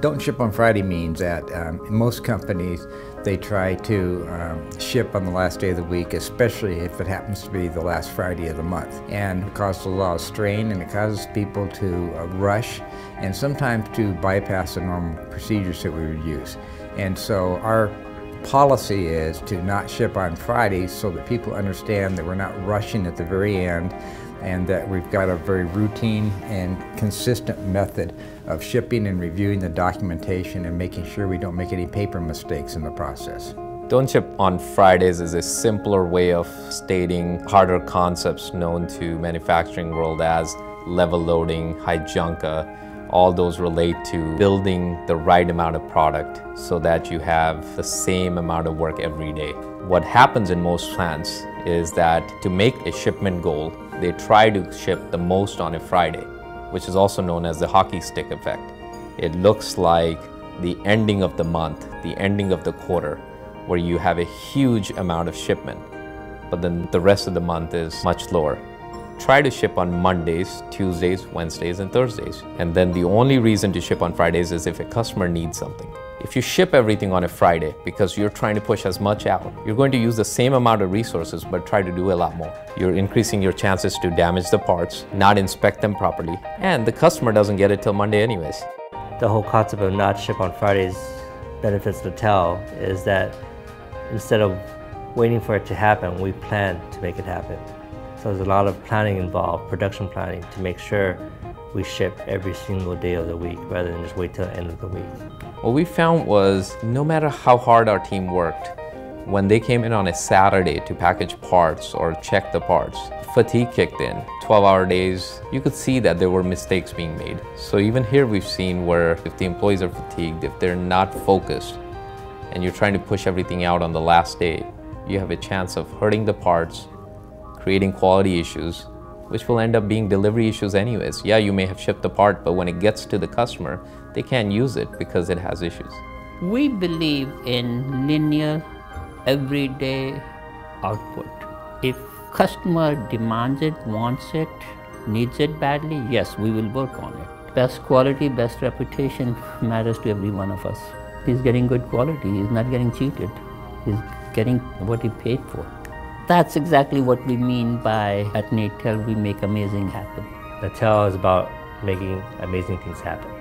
Don't ship on Friday means that in most companies, they try to ship on the last day of the week, especially if it happens to be the last Friday of the month. And it causes a lot of strain, and it causes people to rush and sometimes to bypass the normal procedures that we would use. And so our policy is to not ship on Fridays so that people understand that we're not rushing at the very end, and that we've got a very routine and consistent method of shipping and reviewing the documentation and making sure we don't make any paper mistakes in the process. Don't ship on Fridays is a simpler way of stating harder concepts known to manufacturing world as level loading, high junka. All those relate to building the right amount of product so that you have the same amount of work every day. What happens in most plants is that to make a shipment goal, they try to ship the most on a Friday, which is also known as the hockey stick effect. It looks like the ending of the month, the ending of the quarter, where you have a huge amount of shipment, but then the rest of the month is much lower. Try to ship on Mondays, Tuesdays, Wednesdays, and Thursdays. And then the only reason to ship on Fridays is if a customer needs something. If you ship everything on a Friday because you're trying to push as much out, you're going to use the same amount of resources but try to do a lot more. You're increasing your chances to damage the parts, not inspect them properly, and the customer doesn't get it till Monday anyways. The whole concept of not ship on Fridays benefits the tell is that instead of waiting for it to happen, we plan to make it happen. So there's a lot of planning involved, production planning, to make sure we ship every single day of the week rather than just wait till the end of the week. What we found was no matter how hard our team worked, when they came in on a Saturday to package parts or check the parts, fatigue kicked in. 12-hour days, you could see that there were mistakes being made. So even here we've seen where if the employees are fatigued, if they're not focused, and you're trying to push everything out on the last day, you have a chance of hurting the parts, creating quality issues, which will end up being delivery issues anyways. Yeah, you may have shipped the part, but when it gets to the customer, they can't use it because it has issues. We believe in linear, everyday output. If customer demands it, wants it, needs it badly, yes, we will work on it. Best quality, best reputation matters to every one of us. He's getting good quality, he's not getting cheated. He's getting what he paid for. That's exactly what we mean by at Natel we make amazing happen. The tell is about making amazing things happen.